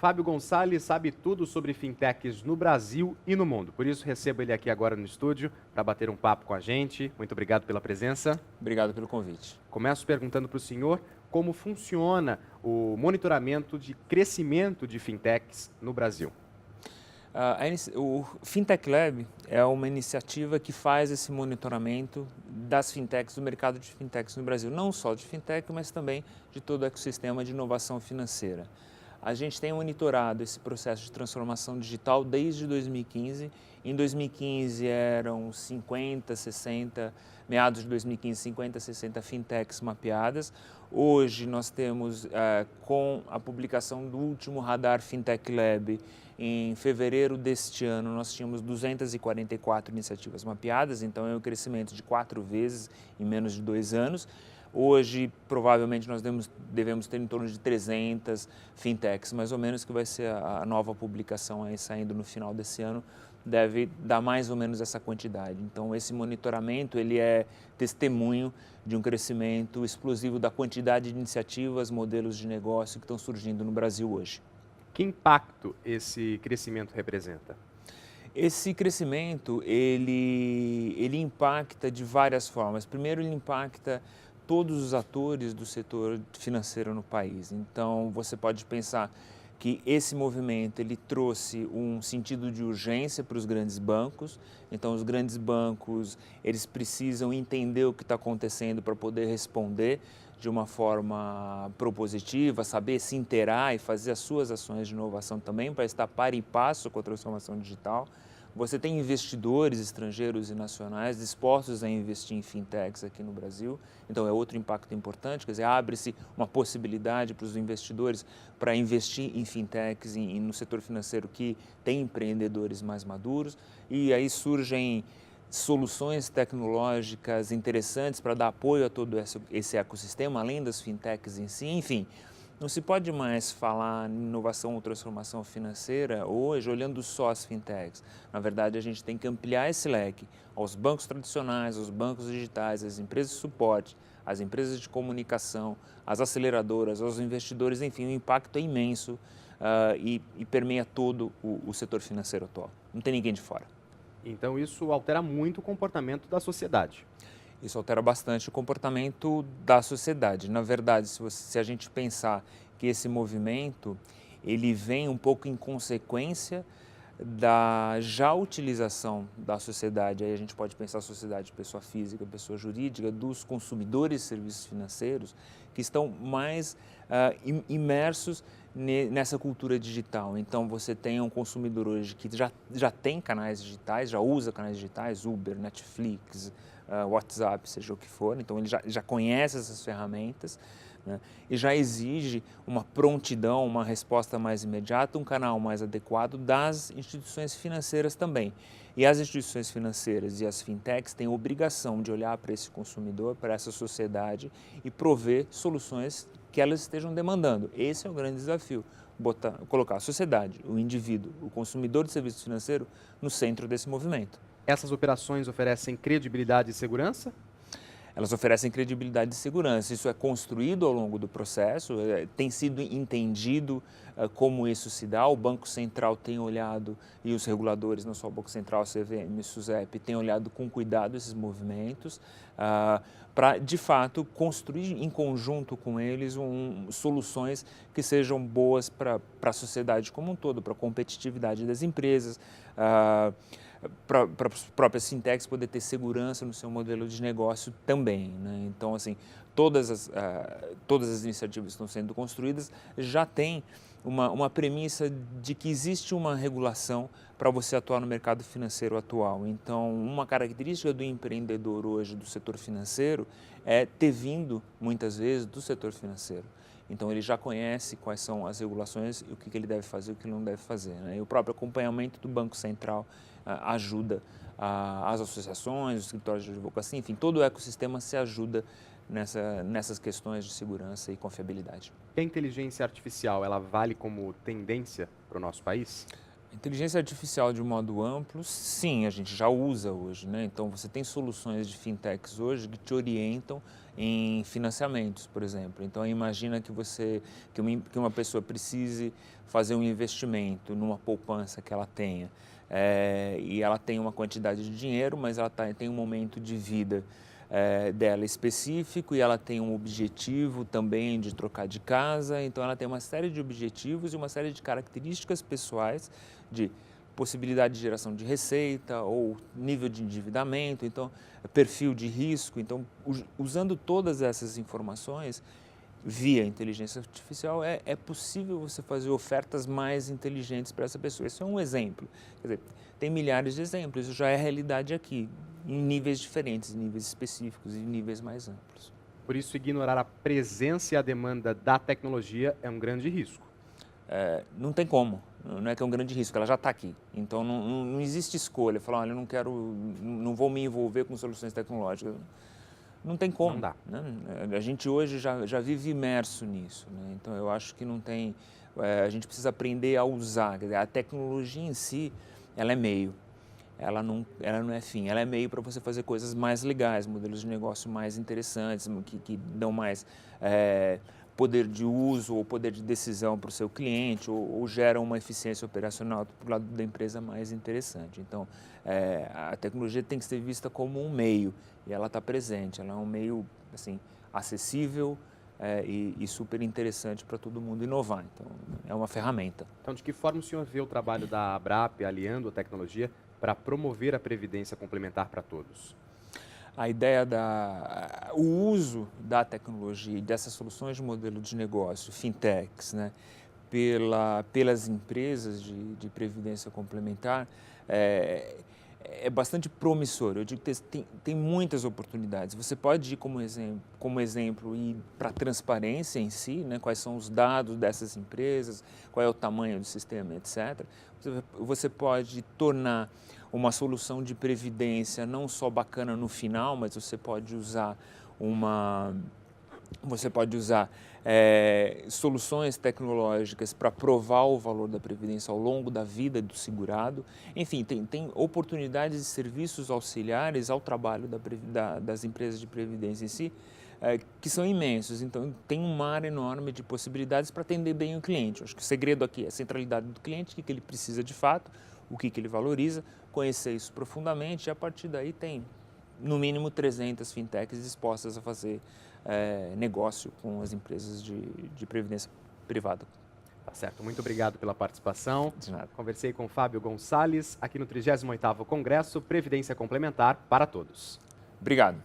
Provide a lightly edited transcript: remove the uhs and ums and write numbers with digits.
Fábio Gonçalves sabe tudo sobre fintechs no Brasil e no mundo. Por isso, recebo ele aqui agora no estúdio para bater um papo com a gente. Muito obrigado pela presença. Obrigado pelo convite. Começo perguntando para o senhor como funciona o monitoramento de crescimento de fintechs no Brasil. O Fintech Lab é uma iniciativa que faz esse monitoramento das fintechs, do mercado de fintechs no Brasil. Não só de fintech, mas também de todo o ecossistema de inovação financeira. A gente tem monitorado esse processo de transformação digital desde 2015. Em 2015 eram 50, 60, meados de 2015, 50, 60 fintechs mapeadas. Hoje nós temos, com a publicação do último Radar Fintech Lab, em fevereiro deste ano, nós tínhamos 244 iniciativas mapeadas, então é um crescimento de 4 vezes em menos de 2 anos. Hoje, provavelmente, nós devemos ter em torno de 300 fintechs, mais ou menos, que vai ser a nova publicação aí saindo no final desse ano, deve dar mais ou menos essa quantidade. Então, esse monitoramento, ele é testemunho de um crescimento explosivo da quantidade de iniciativas, modelos de negócio que estão surgindo no Brasil hoje. Que impacto esse crescimento representa? Esse crescimento, ele impacta de várias formas. Primeiro, ele impacta todos os atores do setor financeiro no país. Então, você pode pensar que esse movimento ele trouxe um sentido de urgência para os grandes bancos. Então, os grandes bancos eles precisam entender o que está acontecendo para poder responder de uma forma propositiva, saber se inteirar e fazer as suas ações de inovação também para estar par e passo com a transformação digital. Você tem investidores estrangeiros e nacionais dispostos a investir em fintechs aqui no Brasil, então é outro impacto importante, quer dizer, abre-se uma possibilidade para os investidores para investir em fintechs e no setor financeiro que tem empreendedores mais maduros, e aí surgem soluções tecnológicas interessantes para dar apoio a todo esse ecossistema, além das fintechs em si, enfim. Não se pode mais falar em inovação ou transformação financeira hoje olhando só as fintechs. Na verdade, a gente tem que ampliar esse leque aos bancos tradicionais, aos bancos digitais, às empresas de suporte, às empresas de comunicação, às aceleradoras, aos investidores, enfim, o impacto é imenso e permeia todo o setor financeiro atual. Não tem ninguém de fora. Então, isso altera muito o comportamento da sociedade. Isso altera bastante o comportamento da sociedade. Na verdade, se a gente pensar que esse movimento ele vem um pouco em consequência da já utilização da sociedade, aí a gente pode pensar a sociedade, pessoa física, pessoa jurídica, dos consumidores de serviços financeiros que estão mais imersos nessa cultura digital. Então, você tem um consumidor hoje que já tem canais digitais, já usa canais digitais, Uber, Netflix, WhatsApp, seja o que for, então ele já conhece essas ferramentas, né, e já exige uma prontidão, uma resposta mais imediata, um canal mais adequado das instituições financeiras também. E as instituições financeiras e as fintechs têm a obrigação de olhar para esse consumidor, para essa sociedade e prover soluções que elas estejam demandando. Esse é o grande desafio, colocar a sociedade, o indivíduo, o consumidor de serviço financeiro no centro desse movimento. Essas operações oferecem credibilidade e segurança? Elas oferecem credibilidade e segurança. Isso é construído ao longo do processo, tem sido entendido como isso se dá. O Banco Central tem olhado, e os reguladores, não só o Banco Central, a CVM e o SUSEP, têm olhado com cuidado esses movimentos para, de fato, construir em conjunto com eles soluções que sejam boas para a sociedade como um todo, para a competitividade das empresas, para as próprias fintechs poder ter segurança no seu modelo de negócio também, né? Então, assim, todas as iniciativas que estão sendo construídas já têm uma premissa de que existe uma regulação para você atuar no mercado financeiro atual. Então, uma característica do empreendedor hoje do setor financeiro é ter vindo, muitas vezes, do setor financeiro. Então, ele já conhece quais são as regulações e o que ele deve fazer e o que ele não deve fazer, né? E o próprio acompanhamento do Banco Central ajuda as associações, os escritórios de advocacia, enfim, todo o ecossistema se ajuda nessas questões de segurança e confiabilidade. A inteligência artificial, ela vale como tendência para o nosso país? Inteligência artificial de um modo amplo, sim, a gente já usa hoje, né? Então você tem soluções de fintechs hoje que te orientam em financiamentos, por exemplo. Então imagina que uma pessoa precise fazer um investimento numa poupança que ela tenha. E ela tem uma quantidade de dinheiro, mas ela tem um momento de vida dela específico e ela tem um objetivo também de trocar de casa, então ela tem uma série de objetivos e uma série de características pessoais de possibilidade de geração de receita ou nível de endividamento, então perfil de risco. Então, usando todas essas informações via inteligência artificial, é possível você fazer ofertas mais inteligentes para essa pessoa. Esse é um exemplo. Quer dizer, tem milhares de exemplos, isso já é realidade aqui, em níveis diferentes, em níveis específicos e em níveis mais amplos. Por isso, ignorar a presença e a demanda da tecnologia é um grande risco. Não tem como, não é que é um grande risco, ela já está aqui. Então não existe escolha, falar, olha, não vou me envolver com soluções tecnológicas. Não tem como. Não dá. Né? A gente hoje já vive imerso nisso, né? Então eu acho que não tem, a gente precisa aprender a usar. Quer dizer, a tecnologia em si, ela é meio. Ela não é fim, ela é meio para você fazer coisas mais legais, modelos de negócio mais interessantes, que dão mais poder de uso ou poder de decisão para o seu cliente ou geram uma eficiência operacional para o lado da empresa mais interessante. Então, a tecnologia tem que ser vista como um meio e ela está presente, ela é um meio assim, acessível e super interessante para todo mundo inovar. Então, é uma ferramenta. Então, de que forma o senhor vê o trabalho da Abrap aliando a tecnologia para promover a previdência complementar para todos? A ideia o uso da tecnologia e dessas soluções de modelo de negócio, fintechs, né, pelas empresas de previdência complementar, é bastante promissor. Eu digo que tem muitas oportunidades. Você pode ir como exemplo ir para a transparência em si, né, quais são os dados dessas empresas, qual é o tamanho do sistema, etc. Você pode tornar uma solução de previdência não só bacana no final, mas você pode usar soluções tecnológicas para provar o valor da previdência ao longo da vida do segurado. Enfim, tem oportunidades de serviços auxiliares ao trabalho das empresas de previdência em si, que são imensos. Então, tem um mar enorme de possibilidades para atender bem o cliente. Acho que o segredo aqui é a centralidade do cliente, o que ele precisa de fato, o que ele valoriza, conhecer isso profundamente e a partir daí tem no mínimo 300 fintechs dispostas a fazer negócio com as empresas de previdência privada. Tá certo, muito obrigado pela participação. De nada. Conversei com Fábio Gonçalves aqui no 38º Congresso Previdência Complementar para Todos. Obrigado.